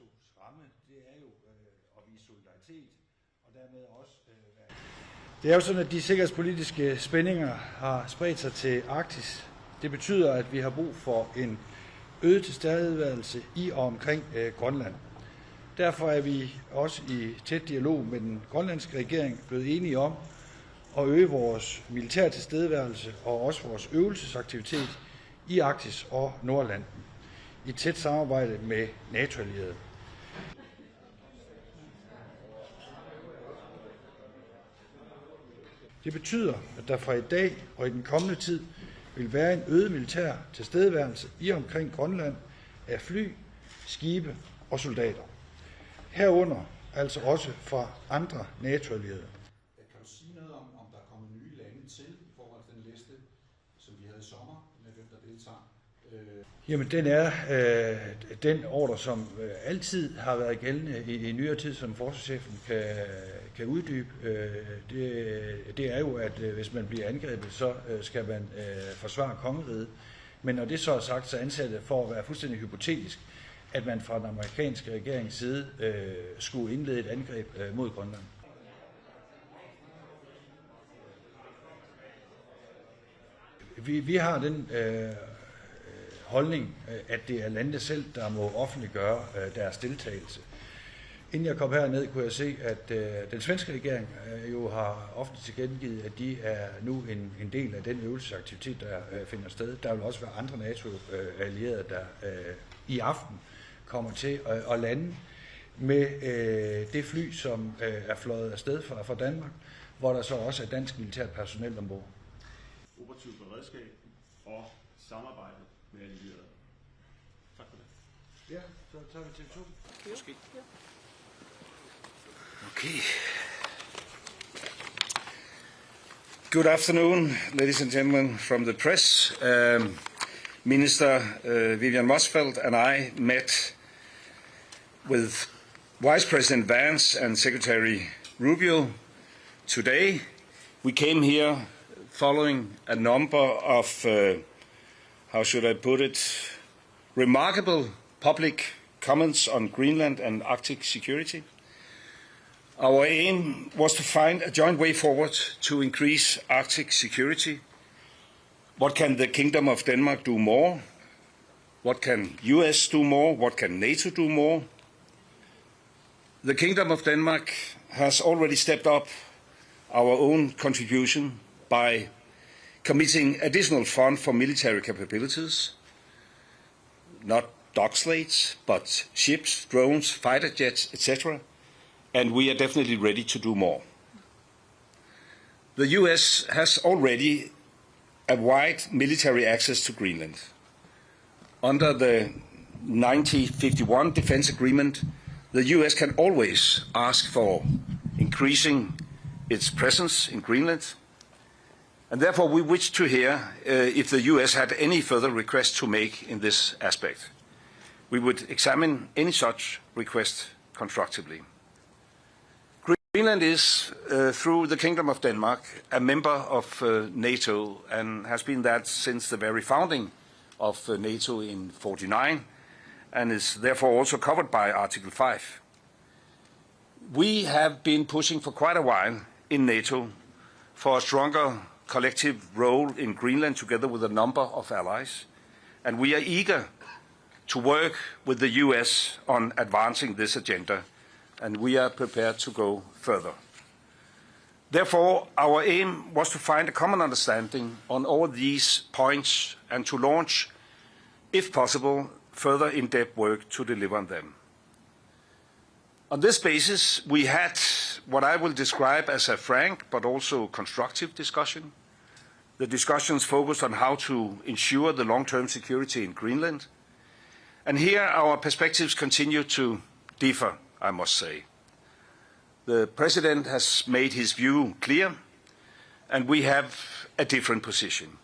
NATO's ramme, det er jo at vise solidaritet, og dermed også Det er jo sådan, at de sikkerhedspolitiske spændinger har spredt sig til Arktis. Det betyder, at vi har brug for en øget tilstedeværelse i og omkring Grønland. Derfor er vi også i tæt dialog med den grønlandske regering blevet enige om at øge vores militære tilstedeværelse og også vores øvelsesaktivitet i Arktis og Nordatlanten i tæt samarbejde med NATO-allierede. Det betyder, at der fra i dag og i den kommende tid vil være en øget militær tilstedeværelse i og omkring Grønland af fly, skibe og soldater. Herunder altså også fra andre NATO-allierede. Kan du sige noget om der er kommet nye lande til i forhold til den liste, som vi havde i sommer, med hvem der deltager? Jamen, den er den ordre, som altid har været gældende i nyere tid, som forsvarschefen kan uddybe. Det er jo, at hvis man bliver angrebet, så skal man forsvare kongeriget. Men når det så er sagt, så anser det for at være fuldstændig hypotetisk, at man fra den amerikanske regerings side skulle indlede et angreb mod Grønland. Vi har den holdning, at det er landene selv, der må offentliggøre deres deltagelse. Inden jeg kom herned, kunne jeg se, at den svenske regering jo har offentligt tilkendegivet, at de er nu en del af den øvelsesaktivitet, der finder sted. Der vil også være andre NATO-allierede, der i aften kommer til at lande med det fly, som er fløjet afsted fra Danmark, hvor der så også er dansk militært personel ombord. Operativt beredskab og samarbejde med allierede. Tak for det. Ja, så tager vi TV2. Måske. Okay. Good afternoon, ladies and gentlemen from the press. Minister Vivian Motzfeldt and I met with Vice President Vance and Secretary Rubio today. We came here following a number of, how should I put it, remarkable public comments on Greenland and Arctic security. Our aim was to find a joint way forward to increase Arctic security. What can the Kingdom of Denmark do more? What can US do more? What can NATO do more? The Kingdom of Denmark has already stepped up our own contribution by committing additional funds for military capabilities, not dock slates, but ships, drones, fighter jets, etc. And we are definitely ready to do more. The US has already a wide military access to Greenland. Under the 1951 Defense Agreement, the US can always ask for increasing its presence in Greenland, and therefore we wish to hear if the US had any further requests to make in this aspect. We would examine any such request constructively. Greenland is, through the Kingdom of Denmark, a member of NATO and has been that since the very founding of NATO in 1949 and is therefore also covered by Article 5. We have been pushing for quite a while in NATO for a stronger collective role in Greenland together with a number of allies, and we are eager to work with the US on advancing this agenda, and we are prepared to go further. Therefore, our aim was to find a common understanding on all these points and to launch, if possible, further in-depth work to deliver on them. On this basis, we had what I will describe as a frank but also constructive discussion. The discussions focused on how to ensure the long-term security in Greenland. And here our perspectives continue to differ, I must say. The President has made his view clear, and we have a different position.